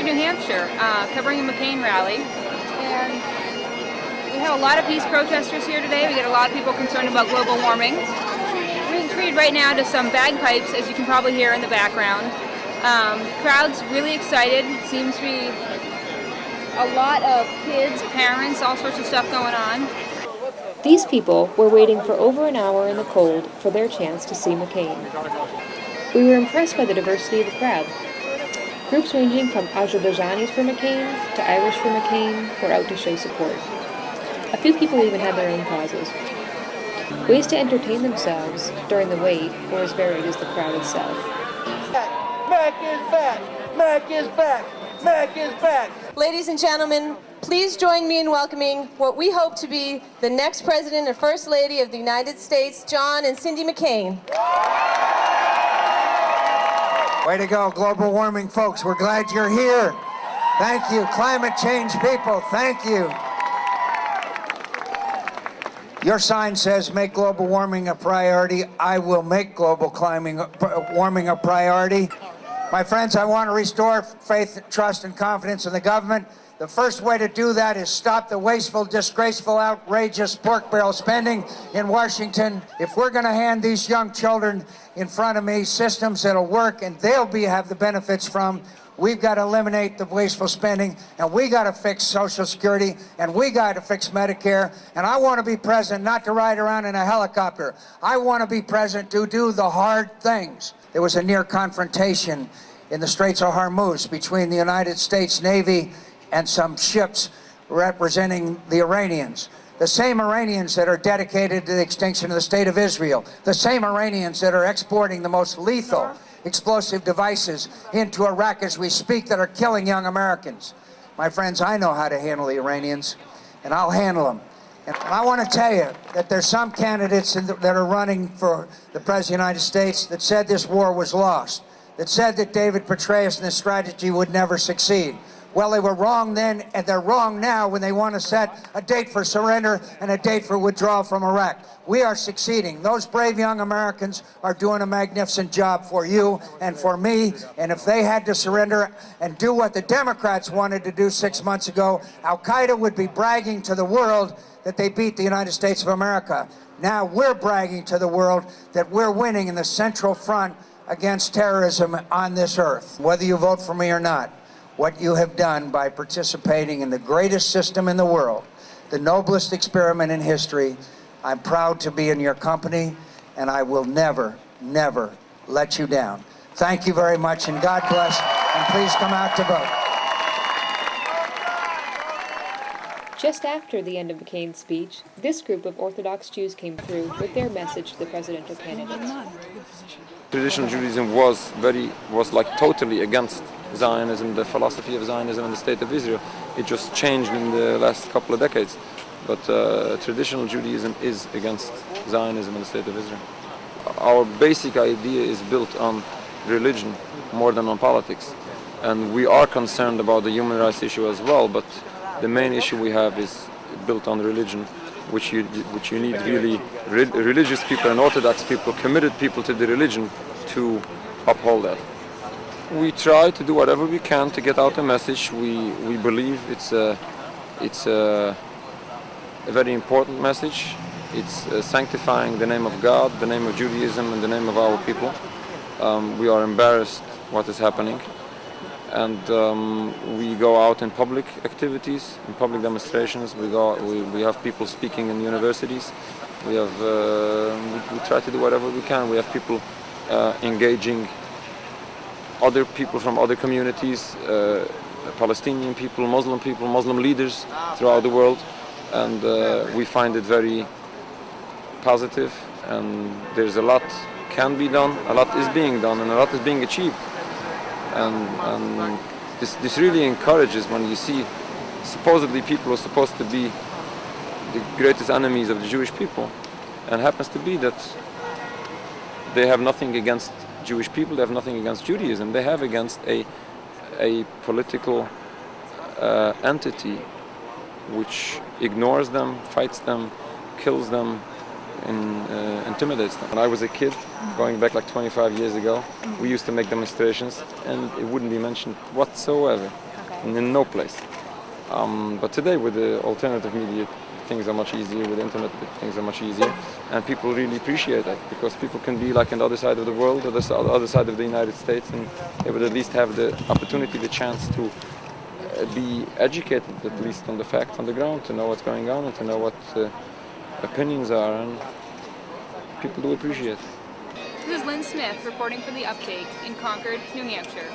New Hampshire, covering a McCain rally. And we have a lot of peace protesters here today. We get a lot of people concerned about global warming. We're being treated right now to some bagpipes, as you can probably hear in the background. Crowd's really excited. Seems to be a lot of kids, parents, all sorts of stuff going on. These people were waiting for over an hour in the cold for their chance to see McCain. We were impressed by the diversity of the crowd. Groups ranging from Azerbaijanis for McCain to Irish for McCain were out to show support. A few people even had their own causes. Ways to entertain themselves during the wait were as varied as the crowd itself. Mac is back! Mac is back! Mac is back! Ladies and gentlemen, please join me in welcoming what we hope to be the next President and First Lady of the United States, John and Cindy McCain. Way to go, global warming folks. We're glad you're here. Thank you. Climate change people, thank you. Your sign says make global warming a priority. I will make global warming a priority. My friends, I want to restore faith, trust, and confidence in the government. The first way to do that is stop the wasteful, disgraceful, outrageous pork barrel spending in Washington. If we're going to hand these young children in front of me systems that'll work and they'll have the benefits from, we've got to eliminate the wasteful spending, and we got to fix Social Security, and we got to fix Medicare. And I want to be president not to ride around in a helicopter. I want to be president to do the hard things. There was a near confrontation in the Straits of Hormuz between the United States Navy and some ships representing the Iranians. The same Iranians that are dedicated to the extinction of the State of Israel. The same Iranians that are exporting the most lethal explosive devices into Iraq as we speak that are killing young Americans. My friends, I know how to handle the Iranians, and I'll handle them. And I want to tell you that there's some candidates that are running for the President of the United States that said this war was lost, that said that David Petraeus and this strategy would never succeed. Well, they were wrong then, and they're wrong now when they want to set a date for surrender and a date for withdrawal from Iraq. We are succeeding. Those brave young Americans are doing a magnificent job for you and for me, and if they had to surrender and do what the Democrats wanted to do 6 months ago, Al-Qaeda would be bragging to the world that they beat the United States of America. Now we're bragging to the world that we're winning in the central front against terrorism on this earth. Whether you vote for me or not, what you have done by participating in the greatest system in the world, the noblest experiment in history, I'm proud to be in your company, and I will never, never let you down. Thank you very much, and God bless, and please come out to vote. Just after the end of McCain's speech, this group of Orthodox Jews came through with their message to the presidential candidates. Traditional Judaism was like totally against Zionism, the philosophy of Zionism and the State of Israel. It just changed in the last couple of decades. But traditional Judaism is against Zionism and the State of Israel. Our basic idea is built on religion more than on politics. And we are concerned about the human rights issue as well, but the main issue we have is built on religion, which you need really religious people and Orthodox people, committed people to the religion to uphold that. We try to do whatever we can to get out a message. We believe it's a very important message. It's sanctifying the name of God, the name of Judaism, and the name of our people. We are embarrassed what is happening. And we go out in public activities, in public demonstrations. We have people speaking in universities. We try to do whatever we can. We have people engaging other people from other communities, Palestinian people, Muslim leaders throughout the world, and we find it very positive. And there's a lot can be done, a lot is being done, and a lot is being achieved. And this really encourages when you see supposedly people who are supposed to be the greatest enemies of the Jewish people, and happens to be that they have nothing against Jewish people, they have nothing against Judaism, they have against a political entity which ignores them, fights them, kills them, and intimidates them. When I was a kid, going back like 25 years ago, we used to make demonstrations and it wouldn't be mentioned whatsoever. in no place. But today, with the alternative media, things are much easier. With the internet, things are much easier, and people really appreciate that, because people can be like on the other side of the world, or the other side of the United States, and they would at least have the opportunity, the chance to be educated, at least on the facts on the ground, to know what's going on and to know what opinions are, and people do appreciate it. This is Lynn Smith reporting for The Update in Concord, New Hampshire.